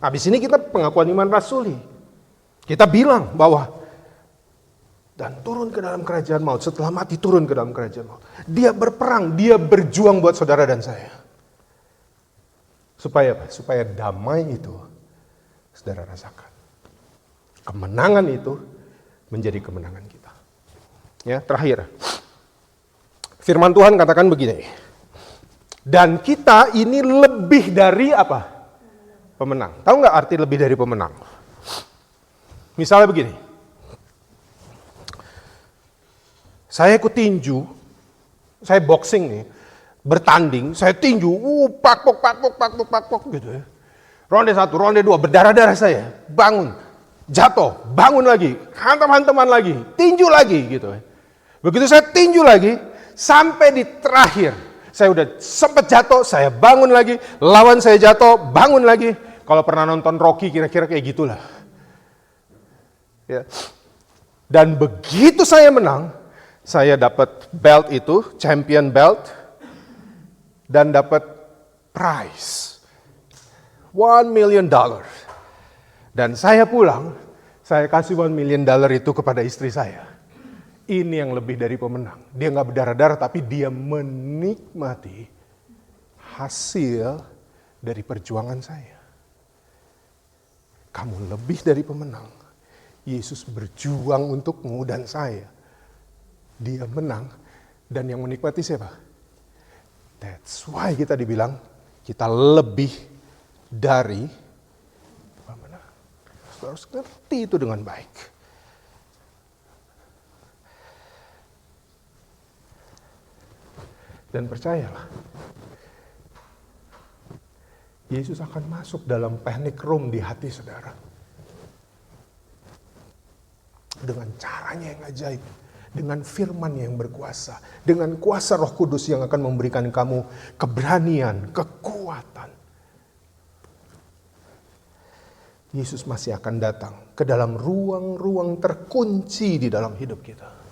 Habis ini kita pengakuan iman rasuli. Kita bilang bahwa dan turun ke dalam kerajaan maut, setelah mati turun ke dalam kerajaan maut. Dia berperang, dia berjuang buat saudara dan saya. Supaya apa? Supaya damai itu saudara rasakan. Kemenangan itu menjadi kemenangan kita. Ya, terakhir. Firman Tuhan katakan begini. Dan kita ini lebih dari apa? Pemenang. Tahu nggak arti lebih dari pemenang? Misalnya begini. Saya ikut tinju. Saya boxing nih. Bertanding. Saya tinju. Pak pok gitu ya. Ronde 1, ronde 2. Berdarah-darah saya. Bangun. Jatuh. Bangun lagi. Hantam-hantaman lagi. Tinju lagi gitu ya. Begitu saya tinju lagi. Sampai di terakhir. Saya udah sempat jatuh, saya bangun lagi. Lawan saya jatuh, bangun lagi. Kalau pernah nonton Rocky, kira-kira kayak gitulah. Ya. Dan begitu saya menang, saya dapat belt itu, champion belt. Dan dapat prize. $1 million. Dan saya pulang, saya kasih $1 million itu kepada istri saya. Ini yang lebih dari pemenang. Dia gak berdarah-darah, tapi dia menikmati hasil dari perjuangan saya. Kamu lebih dari pemenang. Yesus berjuang untukmu dan saya. Dia menang. Dan yang menikmati siapa? That's why kita dibilang, kita lebih dari pemenang. Saudara harus ngerti itu dengan baik. Dan percayalah, Yesus akan masuk dalam panic room di hati saudara. Dengan caranya yang ajaib. Dengan firman yang berkuasa. Dengan kuasa Roh Kudus yang akan memberikan kamu keberanian, kekuatan. Yesus masih akan datang ke dalam ruang-ruang terkunci di dalam hidup kita.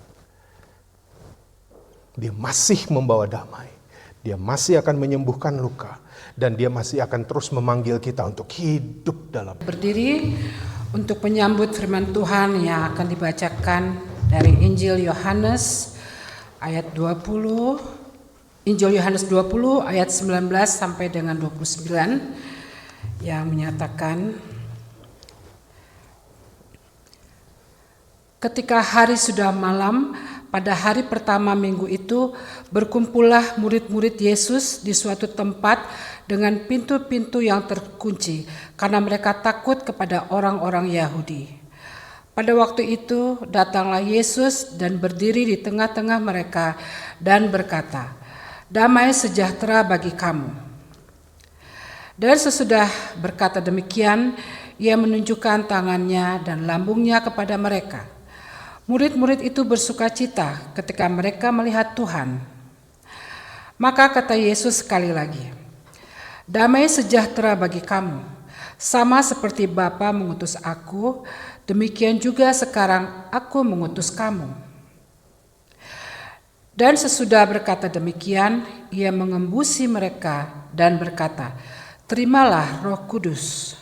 Dia masih membawa damai. Dia masih akan menyembuhkan luka. Dan dia masih akan terus memanggil kita untuk hidup dalam. Berdiri untuk menyambut firman Tuhan yang akan dibacakan dari Injil Yohanes ayat 20. Injil Yohanes 20 ayat 19 sampai dengan 29 yang menyatakan, ketika hari sudah malam, pada hari pertama minggu itu, berkumpullah murid-murid Yesus di suatu tempat dengan pintu-pintu yang terkunci, karena mereka takut kepada orang-orang Yahudi. Pada waktu itu, datanglah Yesus dan berdiri di tengah-tengah mereka dan berkata, "Damai sejahtera bagi kamu." Dan sesudah berkata demikian, ia menunjukkan tangannya dan lambungnya kepada mereka. Murid-murid itu bersukacita ketika mereka melihat Tuhan. Maka kata Yesus sekali lagi, "Damai sejahtera bagi kamu. Sama seperti Bapa mengutus aku, demikian juga sekarang aku mengutus kamu." Dan sesudah berkata demikian, ia mengembusi mereka dan berkata, "Terimalah Roh Kudus.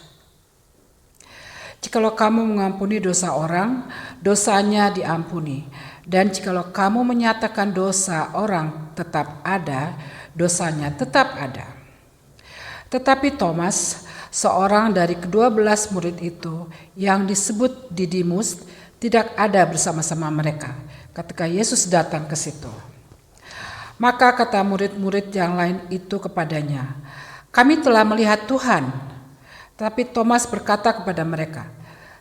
Jikalau kamu mengampuni dosa orang, dosanya diampuni. Dan jikalau kamu menyatakan dosa orang tetap ada, dosanya tetap ada." Tetapi Thomas, seorang dari ke-12 murid itu, yang disebut Didimus, tidak ada bersama-sama mereka ketika Yesus datang ke situ. Maka kata murid-murid yang lain itu kepadanya, "Kami telah melihat Tuhan." Tapi Thomas berkata kepada mereka,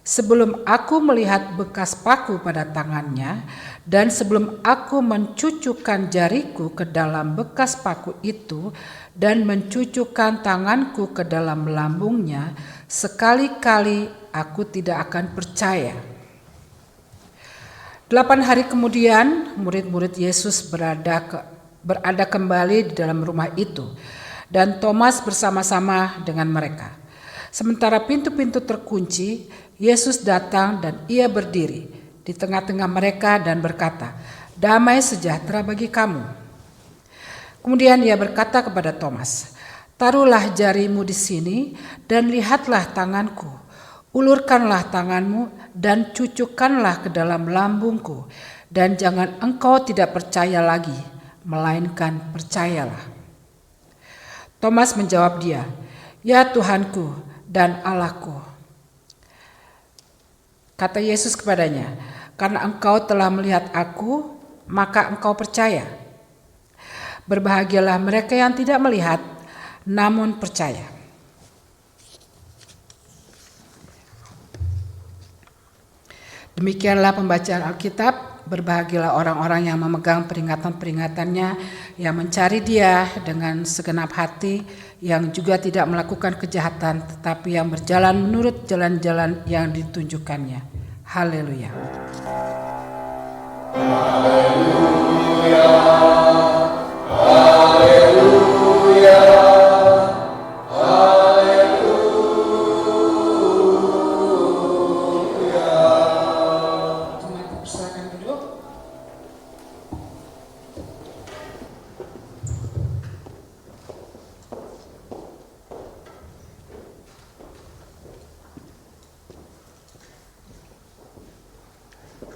"Sebelum aku melihat bekas paku pada tangannya, dan sebelum aku mencucukkan jariku ke dalam bekas paku itu, dan mencucukkan tanganku ke dalam lambungnya, sekali-kali aku tidak akan percaya." 8 hari kemudian, murid-murid Yesus berada kembali di dalam rumah itu, dan Thomas bersama-sama dengan mereka. Sementara pintu-pintu terkunci, Yesus datang dan ia berdiri di tengah-tengah mereka dan berkata, "Damai sejahtera bagi kamu." Kemudian ia berkata kepada Thomas, Taruhlah jarimu di sini dan lihatlah tanganku. Ulurkanlah tanganmu dan cucukkanlah ke dalam lambungku. Dan jangan engkau tidak percaya lagi, melainkan percayalah. Thomas menjawab dia, "Ya Tuhanku dan Allahku." Kata Yesus kepadanya, "Karena engkau telah melihat aku, maka engkau percaya. Berbahagialah mereka yang tidak melihat, namun percaya." Demikianlah pembacaan Alkitab. Berbahagialah orang-orang yang memegang peringatan-peringatannya, yang mencari Dia dengan segenap hati, yang juga tidak melakukan kejahatan, tetapi yang berjalan menurut jalan-jalan yang ditunjukkannya. Haleluya. Haleluya. Haleluya.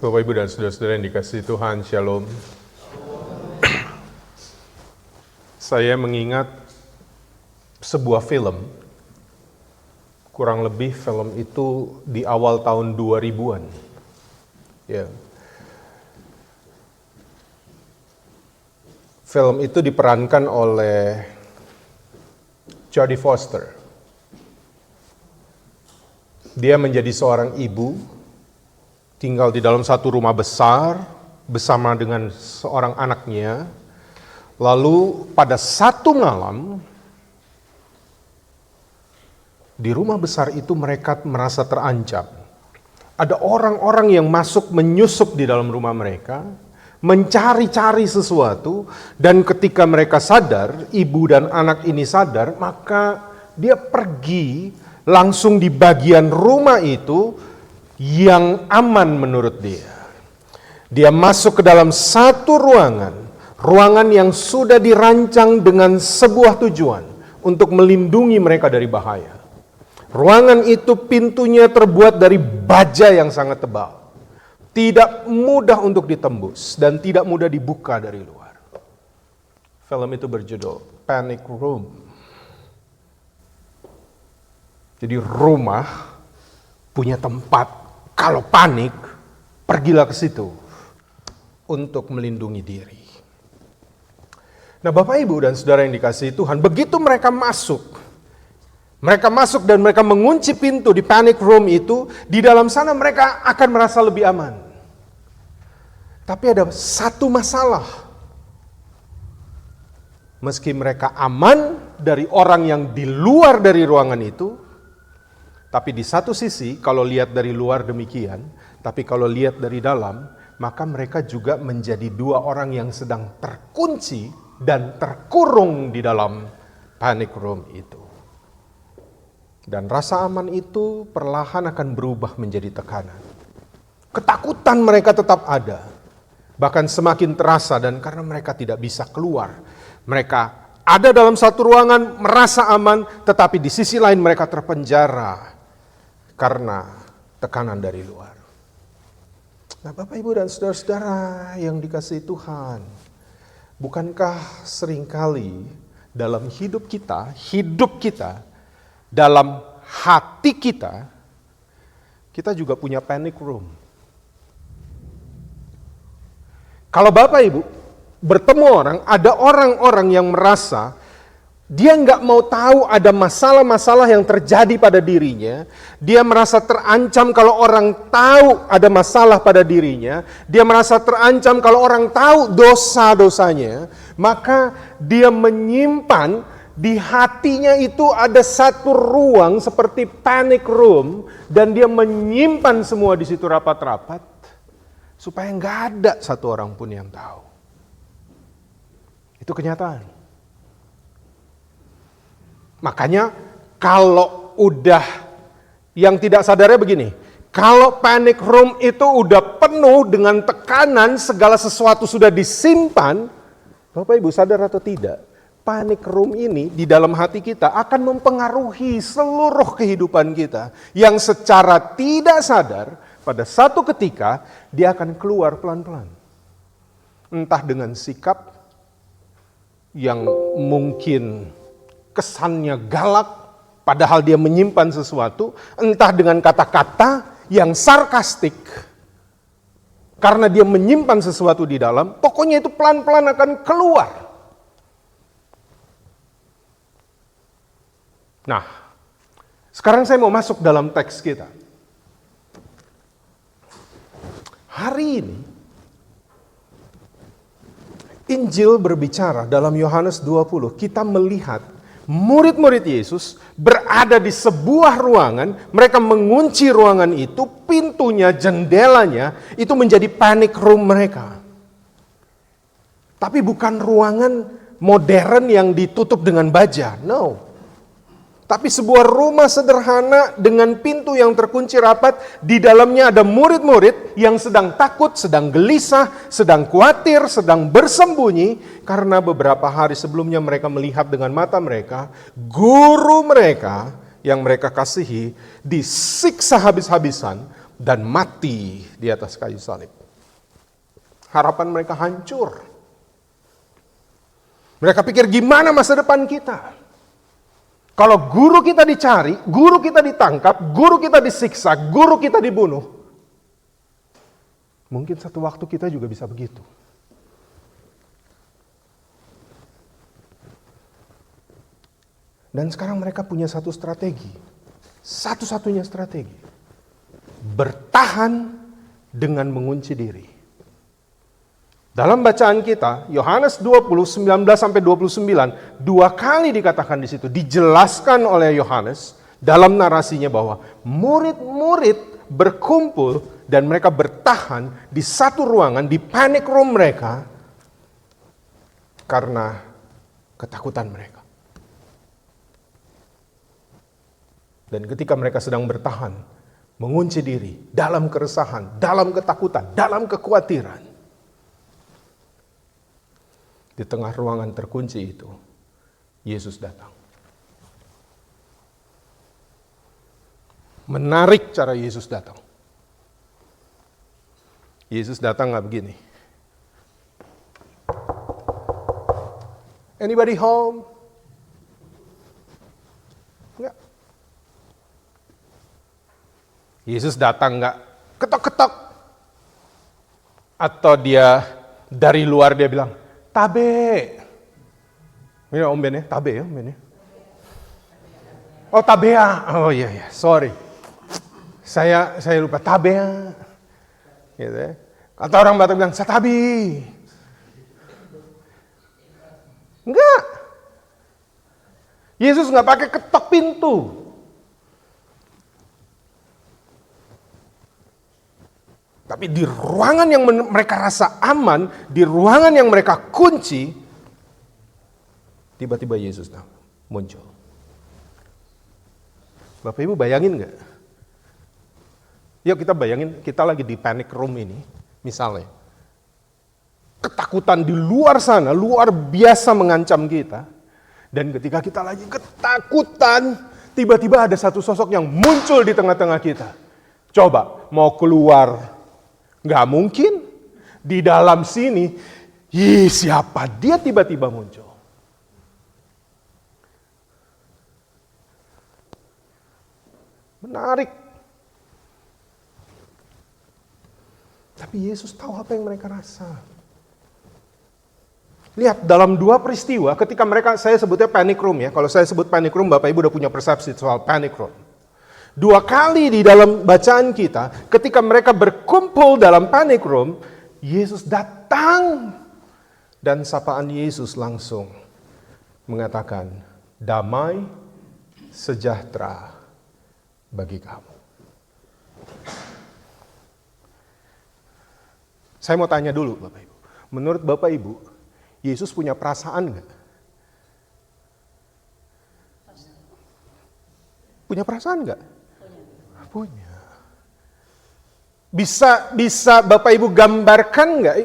Bapak, Ibu, dan saudara-saudara yang dikasihi Tuhan, Shalom. Saya mengingat sebuah film, kurang lebih film itu di awal tahun 2000-an. Ya. Film itu diperankan oleh Jodie Foster. Dia menjadi seorang ibu, tinggal di dalam satu rumah besar bersama dengan seorang anaknya. Lalu pada satu malam, di rumah besar itu mereka merasa terancam. Ada orang-orang yang masuk menyusup di dalam rumah mereka, mencari-cari sesuatu, dan ketika mereka sadar, ibu dan anak ini sadar, maka dia pergi langsung di bagian rumah itu yang aman menurut dia. Dia masuk ke dalam satu ruangan yang sudah dirancang dengan sebuah tujuan untuk melindungi mereka dari bahaya. Ruangan itu pintunya terbuat dari baja yang sangat tebal. Tidak mudah untuk ditembus dan tidak mudah dibuka dari luar. Film itu berjudul Panic Room. Jadi rumah punya tempat. Kalau panik, pergilah ke situ untuk melindungi diri. Nah, Bapak, Ibu, dan saudara yang dikasihi Tuhan, begitu mereka masuk dan mereka mengunci pintu di panic room itu, di dalam sana mereka akan merasa lebih aman. Tapi ada satu masalah. Meski mereka aman dari orang yang di luar dari ruangan itu, tapi di satu sisi, kalau lihat dari luar demikian, tapi kalau lihat dari dalam, maka mereka juga menjadi dua orang yang sedang terkunci dan terkurung di dalam panic room itu. Dan rasa aman itu perlahan akan berubah menjadi tekanan. Ketakutan mereka tetap ada, bahkan semakin terasa, dan karena mereka tidak bisa keluar. Mereka ada dalam satu ruangan, merasa aman, tetapi di sisi lain mereka terpenjara karena tekanan dari luar. Nah, Bapak, Ibu, dan saudara-saudara yang dikasihi Tuhan, bukankah seringkali dalam hidup kita, dalam hati kita juga punya panic room. Kalau Bapak, Ibu, bertemu orang, ada orang-orang yang merasa dia nggak mau tahu ada masalah-masalah yang terjadi pada dirinya. Dia merasa terancam kalau orang tahu ada masalah pada dirinya. Dia merasa terancam kalau orang tahu dosa-dosanya. Maka dia menyimpan di hatinya itu ada satu ruang seperti panic room. Dan dia menyimpan semua di situ rapat-rapat. Supaya nggak ada satu orang pun yang tahu. Itu kenyataan. Makanya kalau udah, yang tidak sadarnya begini, kalau panic room itu udah penuh dengan tekanan, segala sesuatu sudah disimpan, Bapak, Ibu, sadar atau tidak, Panic room ini di dalam hati kita akan mempengaruhi seluruh kehidupan kita. Yang secara tidak sadar pada satu ketika dia akan keluar pelan-pelan. Entah dengan sikap yang mungkin kesannya galak padahal dia menyimpan sesuatu. Entah dengan kata-kata yang sarkastik karena dia menyimpan sesuatu di dalam. Pokoknya itu pelan-pelan akan keluar. Nah, sekarang saya mau masuk dalam teks kita. Hari ini, Injil berbicara dalam Yohanes 20, kita melihat murid-murid Yesus berada di sebuah ruangan, mereka mengunci ruangan itu, pintunya, jendelanya, itu menjadi panic room mereka. Tapi bukan ruangan modern yang ditutup dengan baja, no. Tapi sebuah rumah sederhana dengan pintu yang terkunci rapat. Di dalamnya ada murid-murid yang sedang takut, sedang gelisah, sedang khawatir, sedang bersembunyi. Karena beberapa hari sebelumnya mereka melihat dengan mata mereka, guru mereka yang mereka kasihi disiksa habis-habisan dan mati di atas kayu salib. Harapan mereka hancur. Mereka pikir gimana masa depan kita? Kalau guru kita dicari, guru kita ditangkap, guru kita disiksa, guru kita dibunuh. Mungkin satu waktu kita juga bisa begitu. Dan sekarang mereka punya satu strategi. Satu-satunya strategi. Bertahan dengan mengunci diri. Dalam bacaan kita, Yohanes 20, 19-29, 2 kali dikatakan di situ, dijelaskan oleh Yohanes dalam narasinya bahwa murid-murid berkumpul dan mereka bertahan di satu ruangan, di panic room mereka, karena ketakutan mereka. Dan ketika mereka sedang bertahan, mengunci diri, dalam keresahan, dalam ketakutan, dalam kekhawatiran, di tengah ruangan terkunci itu, Yesus datang. Menarik cara Yesus datang. Yesus datang nggak begini. Anybody home? Enggak. Yesus datang nggak ketok-ketok. Atau dia dari luar dia bilang, Tabe. Ini Om Ben ya, Tabe ya Om Ben ya. Oh Tabea, oh iya, sorry. Saya lupa Tabea. Gitu ya. Atau orang Batak bilang, Satabi. Enggak. Yesus nggak pakai ketok pintu. Tapi di ruangan yang mereka rasa aman, di ruangan yang mereka kunci, tiba-tiba Yesus muncul. Bapak Ibu bayangin nggak? Yuk kita bayangin, kita lagi di panic room ini, misalnya. Ketakutan di luar sana, luar biasa mengancam kita. Dan ketika kita lagi ketakutan, tiba-tiba ada satu sosok yang muncul di tengah-tengah kita. Coba, mau keluar, nggak mungkin. Di dalam sini, siapa dia tiba-tiba muncul? Menarik. Tapi Yesus tahu apa yang mereka rasa. Lihat dalam 2 peristiwa ketika mereka, saya sebutnya panic room ya. Kalau saya sebut panic room, Bapak Ibu udah punya persepsi soal panic room. 2 kali di dalam bacaan kita, ketika mereka berkumpul dalam panic room, Yesus datang. Dan sapaan Yesus langsung mengatakan, damai sejahtera bagi kamu. Saya mau tanya dulu Bapak Ibu. Menurut Bapak Ibu, Yesus punya perasaan nggak? Punya perasaan nggak? Punya. Bisa Bapak Ibu gambarkan nggak?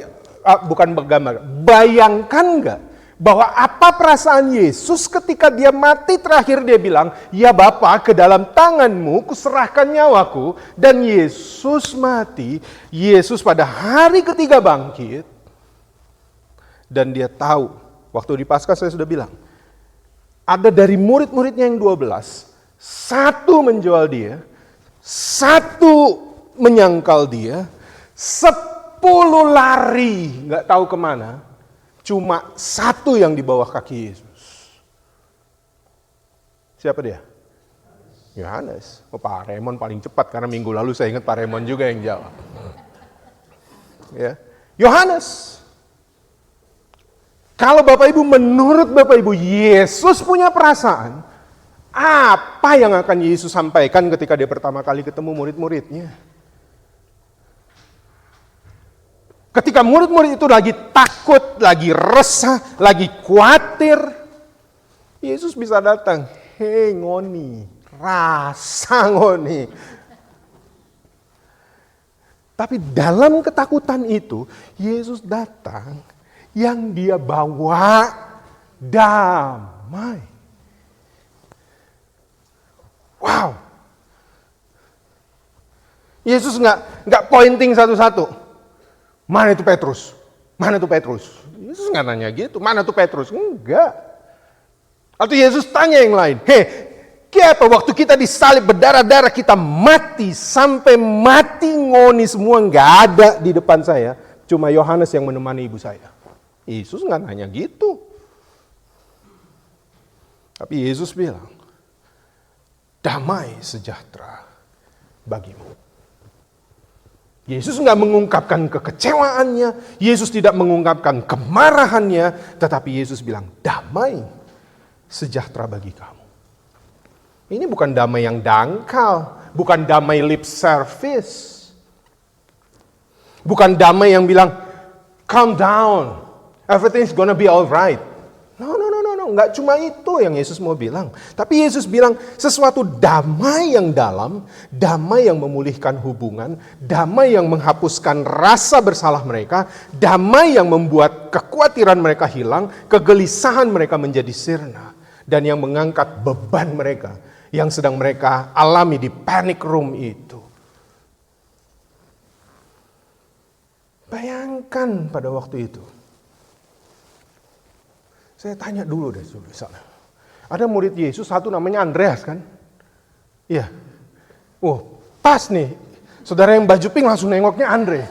Bukan gambar, bayangkan nggak bahwa apa perasaan Yesus ketika dia mati terakhir dia bilang, "Ya Bapa, ke dalam tanganmu kuserahkan nyawaku." Dan Yesus mati, Yesus pada hari ketiga bangkit. Dan dia tahu, waktu di Paskah saya sudah bilang, ada dari murid-muridnya yang 12, satu menjual dia, satu menyangkal dia, 10 lari, nggak tahu kemana. Cuma satu yang di bawah kaki Yesus. Siapa dia? Yohanes. Oh, Pak Raymond paling cepat karena minggu lalu saya ingat Pak Raymond juga yang jawab. Ya, Yohanes. Kalau Bapak Ibu, menurut Bapak Ibu, Yesus punya perasaan, apa yang akan Yesus sampaikan ketika dia pertama kali ketemu murid-muridnya? Ketika murid-murid itu lagi takut, lagi resah, lagi khawatir, Yesus bisa datang. Hei ngoni, rasa ngoni. Tapi dalam ketakutan itu, Yesus datang, yang dia bawa damai. Wow. Yesus nggak pointing satu-satu. Mana itu Petrus? Mana itu Petrus? Yesus nggak nanya gitu. Mana itu Petrus? Enggak. Atau Yesus tanya yang lain. Kenapa waktu kita disalib berdarah-darah kita mati sampai mati ngoni semua nggak ada di depan saya. Cuma Yohanes yang menemani ibu saya. Yesus nggak nanya gitu. Tapi Yesus bilang, damai sejahtera bagimu. Yesus nggak mengungkapkan kekecewaannya, Yesus tidak mengungkapkan kemarahannya, tetapi Yesus bilang, damai sejahtera bagi kamu. Ini bukan damai yang dangkal, bukan damai lip service. Bukan damai yang bilang, calm down, everything's gonna be alright. No, nggak cuma itu yang Yesus mau bilang. Tapi Yesus bilang sesuatu damai yang dalam, damai yang memulihkan hubungan, damai yang menghapuskan rasa bersalah mereka, damai yang membuat kekhawatiran mereka hilang, kegelisahan mereka menjadi sirna, dan yang mengangkat beban mereka yang sedang mereka alami di panic room itu. Bayangkan pada waktu itu. Saya tanya dulu deh misalnya. Ada murid Yesus, satu namanya Andreas kan? Iya. Oh, pas nih. Saudara yang baju pink langsung nengoknya Andre.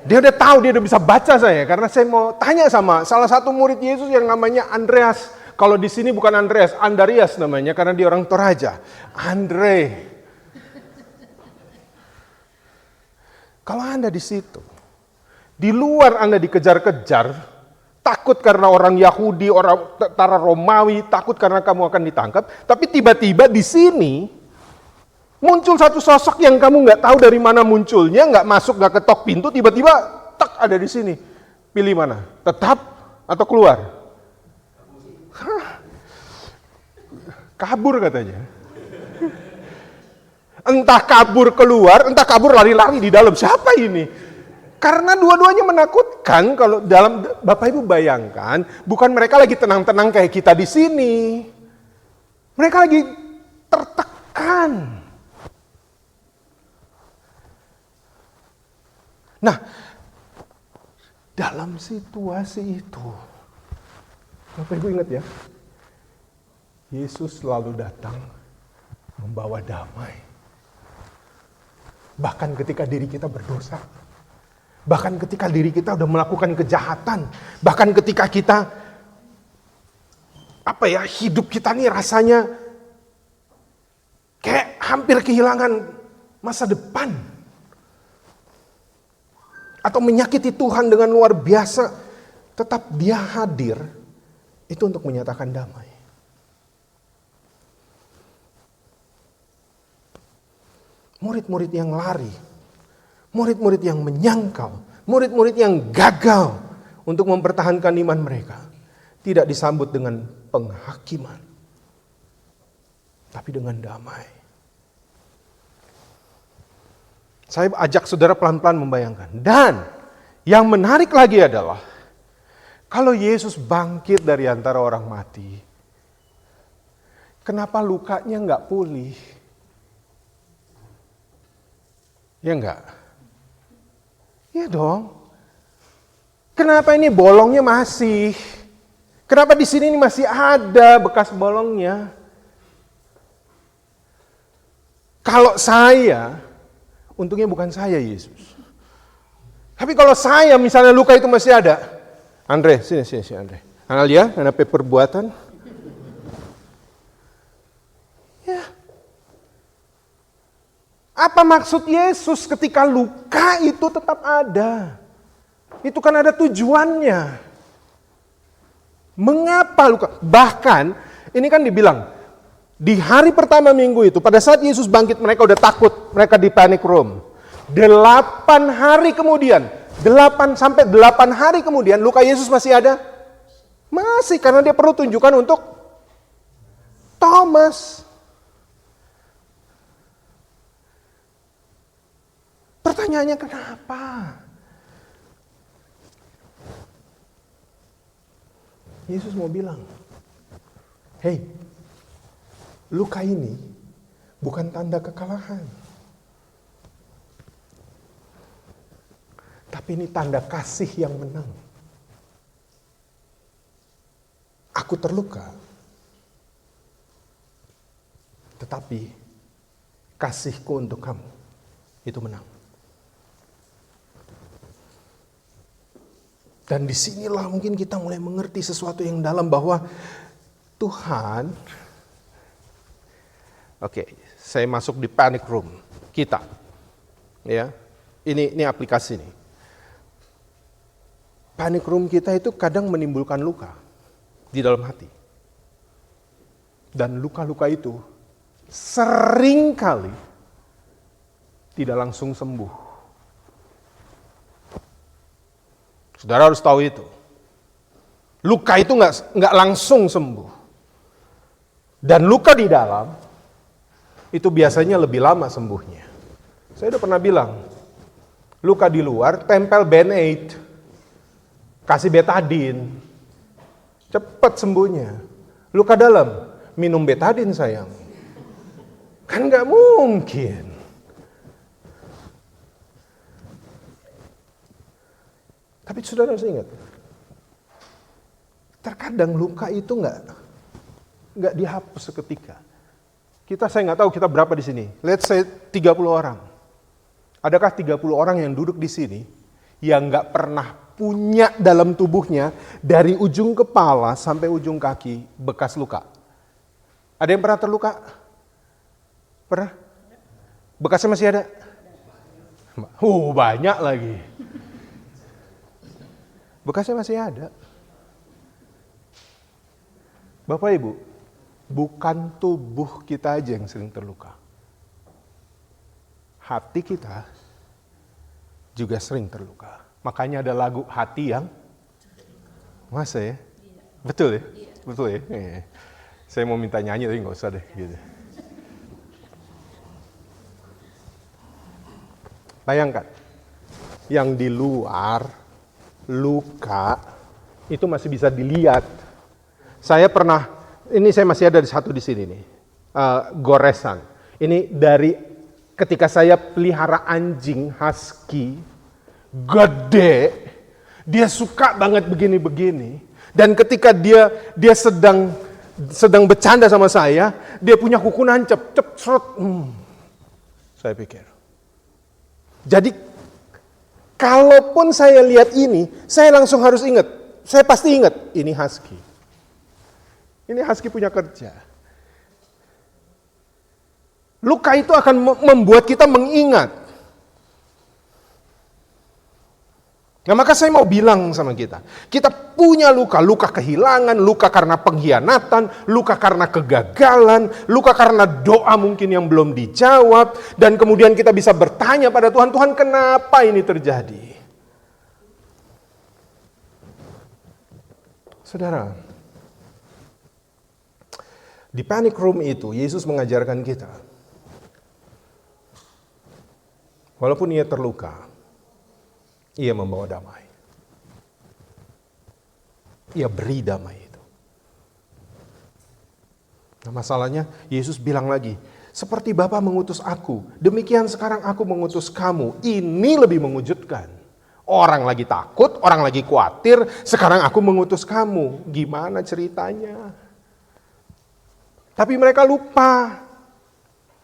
Dia udah tahu, dia udah bisa baca saya. Karena saya mau tanya sama salah satu murid Yesus yang namanya Andreas. Kalau di sini bukan Andreas, Andarias namanya karena dia orang Toraja. Andre. Kalau Anda di situ, di luar Anda dikejar-kejar, takut karena orang Yahudi, orang tentara Romawi, takut karena kamu akan ditangkap. Tapi tiba-tiba di sini muncul satu sosok yang kamu nggak tahu dari mana munculnya, nggak masuk, nggak ketok pintu, tiba-tiba tak ada di sini. Pilih mana? Tetap atau keluar? Kabur katanya. Entah kabur keluar, entah kabur lari-lari di dalam. Siapa ini? Karena dua-duanya menakutkan. Kalau dalam Bapak Ibu bayangkan, bukan mereka lagi tenang-tenang kayak kita di sini. Mereka lagi tertekan. Nah, dalam situasi itu, Bapak Ibu ingat ya, Yesus selalu datang membawa damai. Bahkan ketika diri kita berdosa. Bahkan ketika diri kita udah melakukan kejahatan. Bahkan ketika kita, hidup kita nih rasanya kayak hampir kehilangan masa depan. Atau menyakiti Tuhan dengan luar biasa. Tetap dia hadir, itu untuk menyatakan damai. Murid-murid yang lari, murid-murid yang menyangkal, murid-murid yang gagal untuk mempertahankan iman mereka, tidak disambut dengan penghakiman, tapi dengan damai. Saya ajak saudara pelan-pelan membayangkan. Dan yang menarik lagi adalah, Kalau Yesus bangkit dari antara orang mati, kenapa lukanya nggak pulih? Ya enggak? Ya dong. Kenapa ini bolongnya masih? Kenapa di sini ini masih ada bekas bolongnya? Kalau saya, untungnya bukan saya Yesus. Tapi kalau saya misalnya luka itu masih ada. Andre, sini Andre. Analia, ada paper buatan. Ya. Apa maksud Yesus ketika luka itu tetap ada? Itu kan ada tujuannya. Mengapa luka? Bahkan, ini kan dibilang, di hari pertama minggu itu, pada saat Yesus bangkit, mereka udah takut, mereka di panic room. 8 hari kemudian, 8 hari kemudian, luka Yesus masih ada? Masih, karena dia perlu tunjukkan untuk Thomas. Pertanyaannya kenapa? Yesus mau bilang, hey, luka ini bukan tanda kekalahan. Tapi ini tanda kasih yang menang. Aku terluka. Tetapi kasihku untuk kamu itu menang. Dan disinilah mungkin kita mulai mengerti sesuatu yang dalam bahwa Tuhan, saya masuk di panic room kita, ya, ini aplikasi nih. Panic room kita itu kadang menimbulkan luka di dalam hati, dan luka-luka itu seringkali tidak langsung sembuh. Saudara harus tahu itu. Luka itu nggak langsung sembuh. Dan luka di dalam, itu biasanya lebih lama sembuhnya. Saya udah pernah bilang, luka di luar, tempel Band-Aid, kasih betadine, cepat sembuhnya. Luka dalam, minum betadine sayang. Kan nggak mungkin. Tapi saudara harus ingat, terkadang luka itu nggak dihapus seketika. Saya nggak tahu kita berapa di sini. Let's say 30 orang. Adakah 30 orang yang duduk di sini yang nggak pernah punya dalam tubuhnya dari ujung kepala sampai ujung kaki bekas luka? Ada yang pernah terluka? Pernah? Bekasnya masih ada? Banyak lagi. Bekasnya masih ada. Bapak Ibu, bukan tubuh kita aja yang sering terluka. Hati kita juga sering terluka. Makanya ada lagu hati yang masa ya? Betul ya? Betul ya? Saya mau minta nyanyi tapi nggak usah deh. Gitu. Bayangkan, yang di luar luka itu masih bisa dilihat. Saya pernah, ini saya masih ada satu di sini nih, goresan. Ini dari ketika saya pelihara anjing husky, gede, dia suka banget begini-begini. Dan ketika dia sedang bercanda sama saya, dia punya kuku nancep, Saya pikir. Jadi kalaupun saya lihat ini, saya langsung harus ingat. Saya pasti ingat, ini husky. Ini husky punya kerja. Luka itu akan membuat kita mengingat. Nah, maka saya mau bilang sama kita punya luka kehilangan, luka karena pengkhianatan, luka karena kegagalan, luka karena doa mungkin yang belum dijawab, dan kemudian kita bisa bertanya pada Tuhan, Tuhan kenapa ini terjadi? Saudara, di panic room itu Yesus mengajarkan kita, walaupun ia terluka, ia membawa damai. Ia beri damai itu. Nah, masalahnya Yesus bilang lagi, seperti Bapa mengutus aku, demikian sekarang aku mengutus kamu. Ini lebih mengejutkan. Orang lagi takut, orang lagi khawatir, sekarang aku mengutus kamu. Gimana ceritanya? Tapi mereka lupa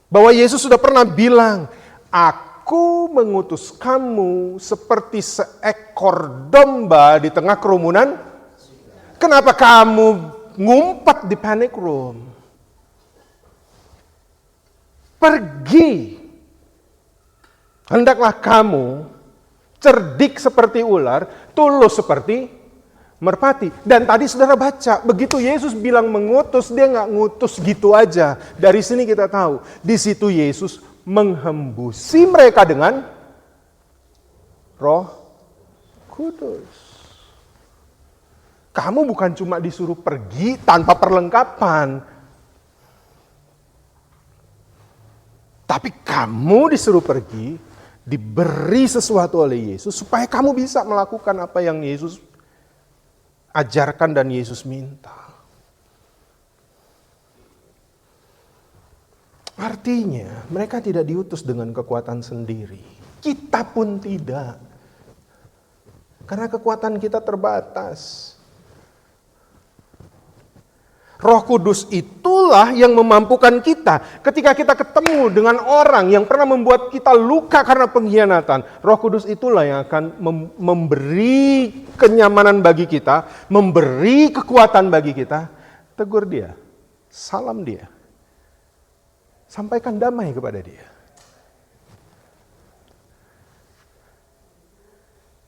bahwa Yesus sudah pernah bilang, aku mengutus kamu seperti seekor domba di tengah kerumunan. Kenapa kamu ngumpet di panic room? Pergi. Hendaklah kamu cerdik seperti ular, tulus seperti merpati. Dan tadi saudara baca, begitu Yesus bilang mengutus, dia nggak ngutus gitu aja. Dari sini kita tahu, di situ Yesus menghembusi mereka dengan Roh Kudus. Kamu bukan cuma disuruh pergi tanpa perlengkapan. Tapi kamu disuruh pergi, diberi sesuatu oleh Yesus supaya kamu bisa melakukan apa yang Yesus ajarkan dan Yesus minta. Artinya mereka tidak diutus dengan kekuatan sendiri. Kita pun tidak. Karena kekuatan kita terbatas. Roh Kudus itulah yang memampukan kita. Ketika kita ketemu dengan orang yang pernah membuat kita luka karena pengkhianatan, Roh Kudus itulah yang akan memberi kenyamanan bagi kita, memberi kekuatan bagi kita. Tegur dia, salam dia, sampaikan damai kepada dia.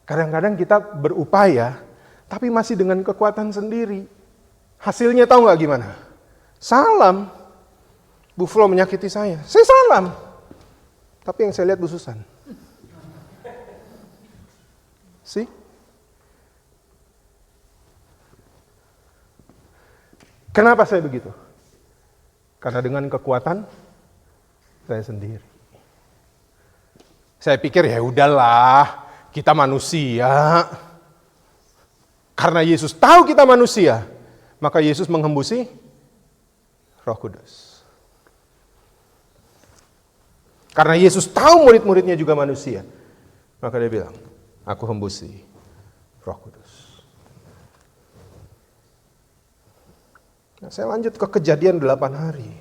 Kadang-kadang kita berupaya, tapi masih dengan kekuatan sendiri. Hasilnya tahu nggak gimana? Salam. Bu Flo menyakiti saya salam. Tapi yang saya lihat Bu Susan. See? Kenapa saya begitu? Karena dengan kekuatan saya sendiri. Saya pikir ya udahlah, kita manusia. Karena Yesus tahu kita manusia, maka Yesus menghembusi Roh Kudus. Karena Yesus tahu murid-muridnya juga manusia, maka dia bilang, aku hembusi Roh Kudus. Nah, saya lanjut ke kejadian 8 hari.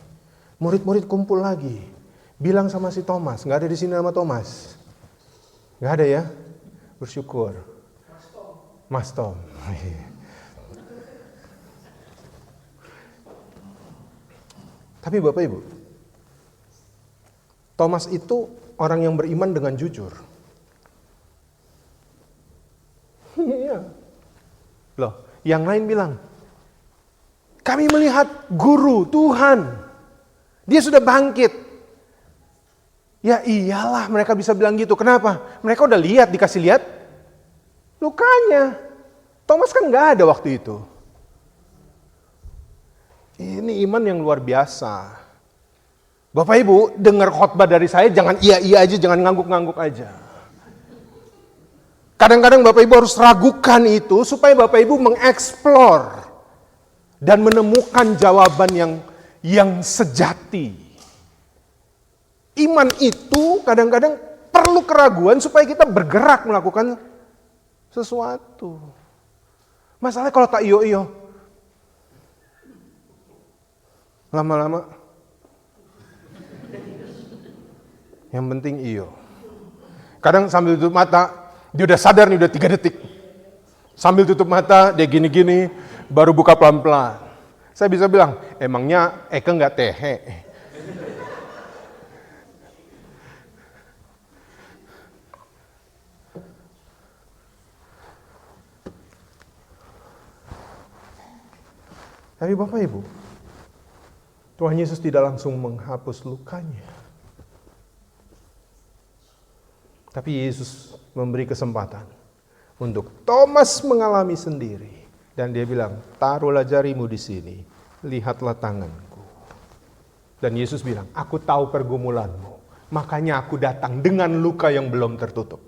Murid-murid kumpul lagi. Bilang sama si Thomas, gak ada di sini nama Thomas. Gak ada ya? Bersyukur. Mas Tom. Tapi Bapak Ibu, Thomas itu orang yang beriman dengan jujur. Iya. Loh, yang lain bilang, kami melihat guru, Tuhan. Dia sudah bangkit. Ya iyalah mereka bisa bilang gitu. Kenapa? Mereka udah lihat, dikasih lihat lukanya. Thomas kan gak ada waktu itu. Ini iman yang luar biasa. Bapak Ibu, dengar khotbah dari saya jangan iya-iya aja, jangan ngangguk-ngangguk aja. Kadang-kadang Bapak Ibu harus ragukan itu supaya Bapak Ibu mengeksplor dan menemukan jawaban yang sejati. Iman itu kadang-kadang perlu keraguan supaya kita bergerak melakukan sesuatu. Masalahnya kalau tak iyo-iyo, lama-lama yang penting iyo. Kadang sambil tutup mata, dia udah sadar nih udah 3 detik. Sambil tutup mata, dia gini-gini, baru buka pelan-pelan. Saya bisa bilang, emangnya Eke nggak tehe? Tapi Bapak Ibu, Tuhan Yesus tidak langsung menghapus lukanya. Tapi Yesus memberi kesempatan untuk Thomas mengalami sendiri. Dan dia bilang, taruhlah jarimu di sini, lihatlah tanganku. Dan Yesus bilang, aku tahu pergumulanmu, makanya aku datang dengan luka yang belum tertutup.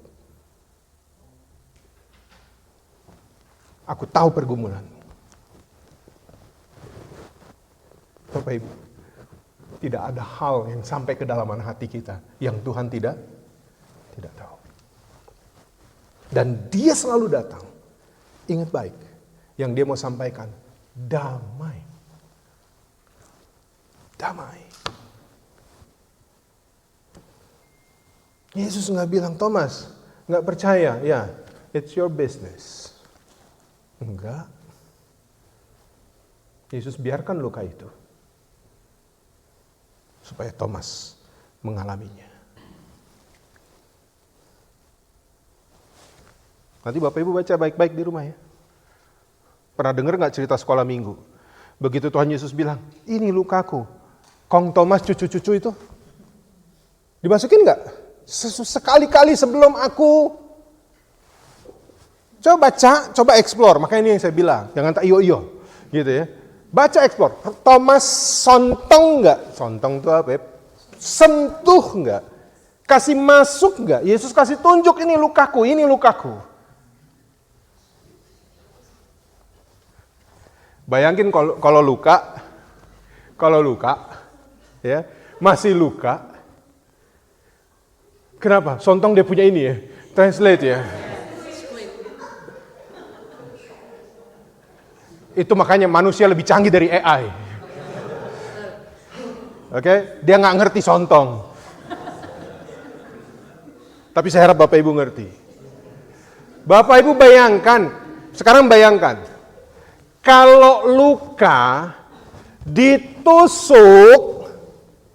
Aku tahu pergumulanmu. Bapak Ibu, tidak ada hal yang sampai kedalaman hati kita yang Tuhan tidak tahu. Dan Dia selalu datang. Ingat baik, yang Dia mau sampaikan, damai. Damai. Yesus nggak bilang, Thomas, nggak percaya, ya, it's your business. Enggak. Yesus biarkan luka itu. Supaya Thomas mengalaminya. Nanti Bapak Ibu baca baik-baik di rumah ya. Pernah dengar nggak cerita sekolah minggu? Begitu Tuhan Yesus bilang, ini lukaku. Kong Thomas cucu-cucu itu. Dimasukin nggak? Sekali-kali sebelum aku. Coba baca, coba explore. Makanya ini yang saya bilang. Jangan tak iyo-iyo. Gitu ya. Baca explore. Thomas sontong nggak? Sontong itu apa ya? Sentuh nggak? Kasih masuk nggak? Yesus kasih tunjuk, ini lukaku, ini lukaku. Bayangin kalau luka, ya masih luka. Kenapa? Sontong dia punya ini ya, translate ya. Itu makanya manusia lebih canggih dari AI. Oke, dia nggak ngerti sontong. Tapi saya harap Bapak Ibu ngerti. Bapak Ibu bayangkan, sekarang bayangkan. Kalau luka ditusuk,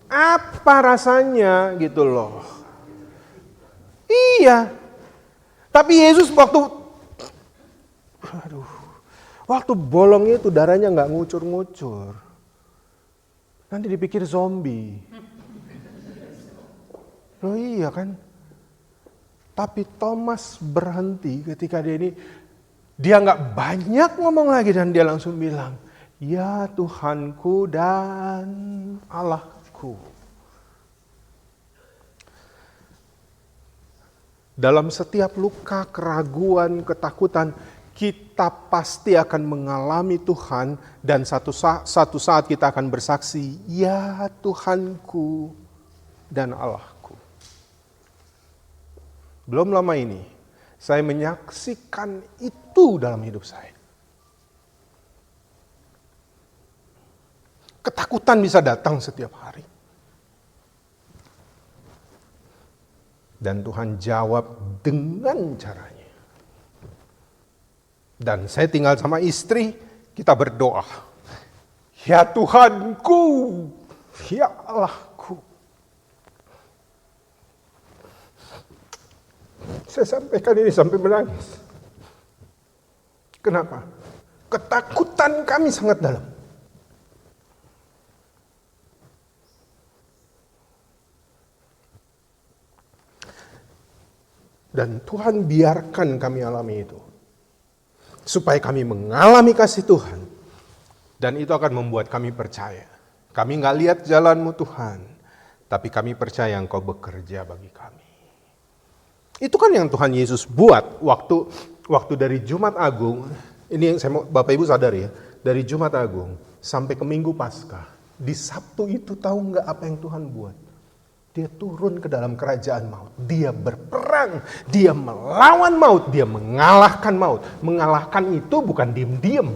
apa rasanya gitu loh. Iya. Tapi Yesus waktu bolongnya itu darahnya nggak ngucur-ngucur. Nanti dipikir zombie. Oh iya kan. Tapi Thomas berhenti ketika dia nggak banyak ngomong lagi dan dia langsung bilang, ya Tuhanku dan Allahku. Dalam setiap luka, keraguan, ketakutan, kita pasti akan mengalami Tuhan dan satu saat kita akan bersaksi, ya Tuhanku dan Allahku. Belum lama ini, saya menyaksikan itu dalam hidup saya. Ketakutan bisa datang setiap hari. Dan Tuhan jawab dengan caranya. Dan saya tinggal sama istri, kita berdoa. Ya Tuhanku, ya Allahku. Saya sampaikan ini sampai menangis. Kenapa? Ketakutan kami sangat dalam. Dan Tuhan biarkan kami alami itu. Supaya kami mengalami kasih Tuhan. Dan itu akan membuat kami percaya. Kami gak lihat jalanmu Tuhan. Tapi kami percaya Engkau bekerja bagi kami. Itu kan yang Tuhan Yesus buat waktu dari Jumat Agung. Ini yang saya mau Bapak Ibu sadar ya. Dari Jumat Agung sampai ke Minggu Paskah. Di Sabtu itu tahu nggak apa yang Tuhan buat? Dia turun ke dalam kerajaan maut. Dia berperang. Dia melawan maut. Dia mengalahkan maut. Mengalahkan itu bukan diem-diem.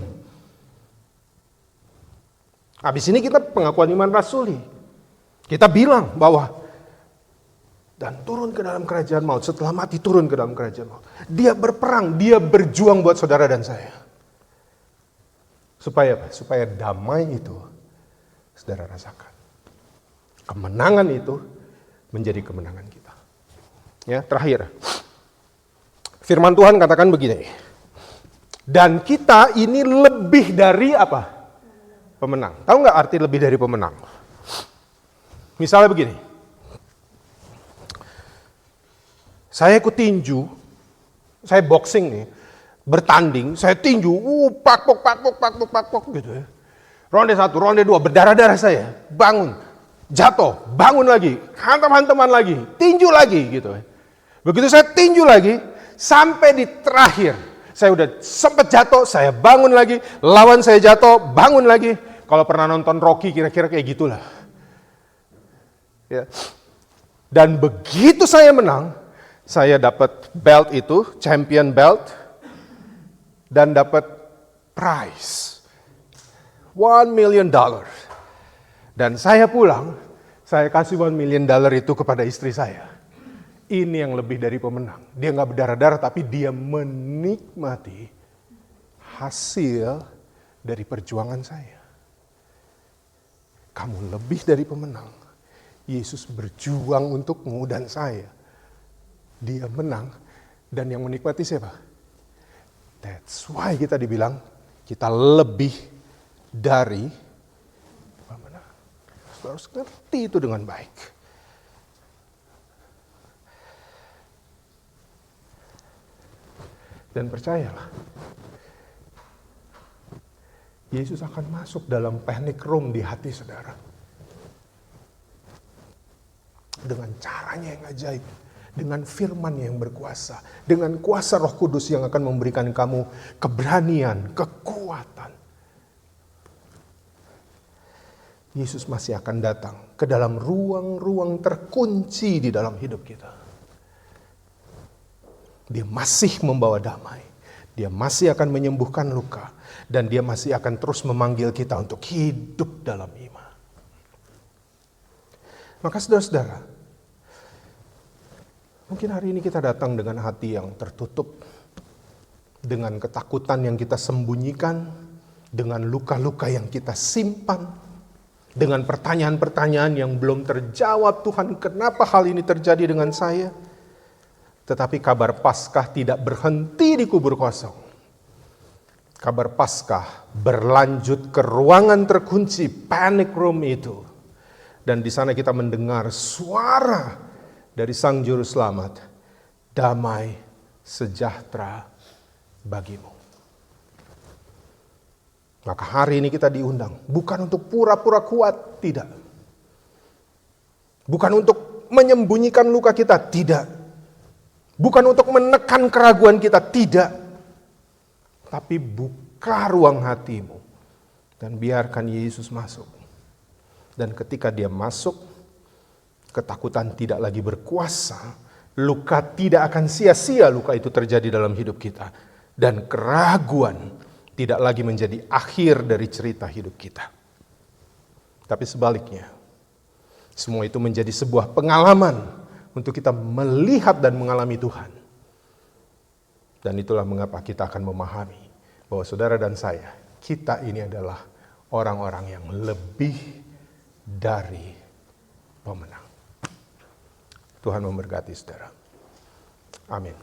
Habis ini kita pengakuan iman rasuli. Kita bilang bahwa dan turun ke dalam kerajaan maut. Setelah mati turun ke dalam kerajaan maut. Dia berperang, dia berjuang buat saudara dan saya. Supaya apa? Supaya damai itu saudara rasakan. Kemenangan itu menjadi kemenangan kita. Ya, terakhir. Firman Tuhan katakan begini. Dan kita ini lebih dari apa? Pemenang. Tahu nggak arti lebih dari pemenang? Misalnya begini. Saya ikut tinju, saya boxing nih, bertanding, saya tinju, pak pok gitu ya. Ronde 1, ronde 2, berdarah-darah saya, bangun, jatuh, bangun lagi, hantam-hantaman lagi, tinju lagi gitu ya. Begitu saya tinju lagi, sampai di terakhir, saya udah sempat jatuh, saya bangun lagi, lawan saya jatuh, bangun lagi. Kalau pernah nonton Rocky kira-kira kayak gitulah. Ya. Dan begitu saya menang, saya dapat belt itu, champion belt, dan dapat prize. $1 million. Dan saya pulang, saya kasih $1 million itu kepada istri saya. Ini yang lebih dari pemenang. Dia nggak berdarah-darah, tapi dia menikmati hasil dari perjuangan saya. Kamu lebih dari pemenang. Yesus berjuang untukmu dan saya. Dia menang, dan yang menikmati siapa? That's why kita dibilang kita lebih dari pemenang. Saudara harus ngerti itu dengan baik. Dan percayalah, Yesus akan masuk dalam panic room di hati saudara. Dengan caranya yang ajaib. Dengan firman yang berkuasa. Dengan kuasa Roh Kudus yang akan memberikan kamu keberanian, kekuatan. Yesus masih akan datang ke dalam ruang-ruang terkunci di dalam hidup kita. Dia masih membawa damai. Dia masih akan menyembuhkan luka. Dan dia masih akan terus memanggil kita untuk hidup dalam iman. Maka saudara-saudara, mungkin hari ini kita datang dengan hati yang tertutup, dengan ketakutan yang kita sembunyikan, dengan luka-luka yang kita simpan, dengan pertanyaan-pertanyaan yang belum terjawab. Tuhan, kenapa hal ini terjadi dengan saya? Tetapi kabar Paskah tidak berhenti di kubur kosong. Kabar Paskah berlanjut ke ruangan terkunci, panic room itu. Dan di sana kita mendengar suara dari Sang Juru Selamat, damai sejahtera bagimu. Maka hari ini kita diundang, bukan untuk pura-pura kuat, tidak. Bukan untuk menyembunyikan luka kita, tidak. Bukan untuk menekan keraguan kita, tidak. Tapi buka ruang hatimu, dan biarkan Yesus masuk. Dan ketika dia masuk, ketakutan tidak lagi berkuasa, luka tidak akan sia-sia luka itu terjadi dalam hidup kita. Dan keraguan tidak lagi menjadi akhir dari cerita hidup kita. Tapi sebaliknya, semua itu menjadi sebuah pengalaman untuk kita melihat dan mengalami Tuhan. Dan itulah mengapa kita akan memahami bahwa saudara dan saya, kita ini adalah orang-orang yang lebih dari pemenang. Tuhan memberkati saudara. Amin.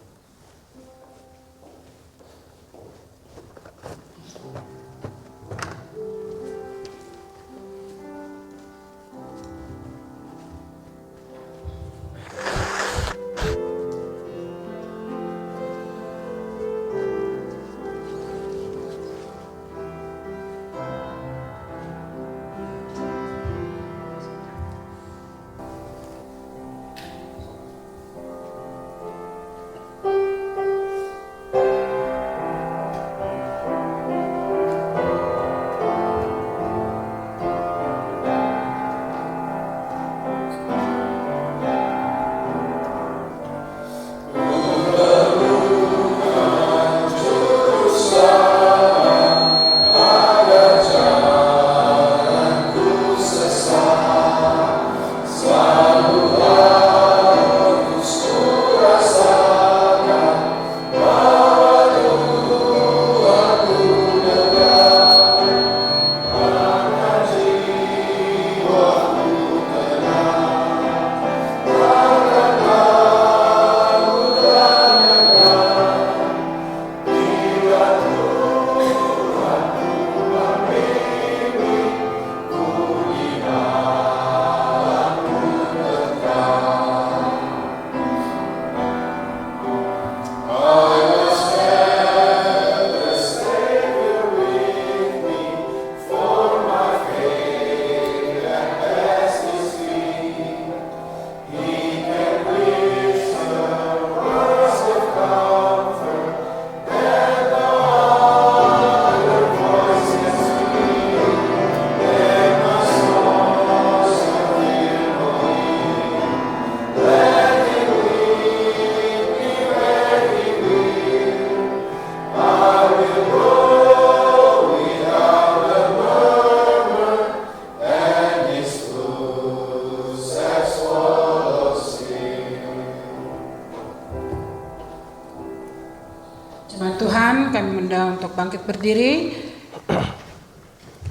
Firman Tuhan kami mengundang untuk bangkit berdiri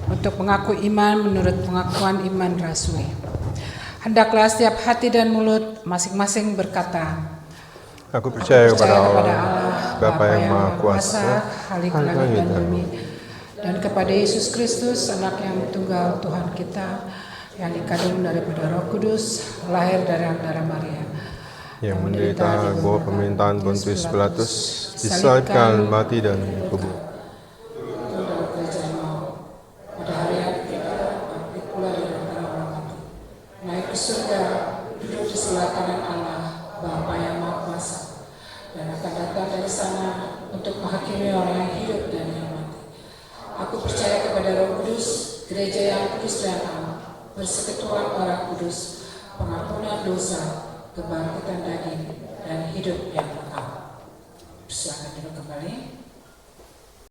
untuk mengaku iman menurut pengakuan iman rasuli. Hendaklah setiap hati dan mulut masing-masing berkata, Aku percaya kepada kepada Allah, Bapa yang Maha Kuasa, Khalik langit dan bumi, dan kepada Yesus Kristus, Anak yang tunggal Tuhan kita, yang dikandung daripada Roh Kudus, lahir dari darah Maria, yang menderita di bawah pemerintahan Pontius Pilatus, disalibkan, mati dan dikubur. Pada hari yang ketiga, bangkit pula dari antara orang mati, naik ke surga, duduk di sebelah kanan Allah, Bapa yang Maha Kuasa, dan akan datang dari sana untuk menghakimi orang yang hidup dan yang mati. Aku percaya kepada Roh Kudus, gereja yang kudus dan am, persekutuan orang kudus, pengampunan dosa, kebangkitan daging, dan hidup yang kekal. Silakan duduk kembali.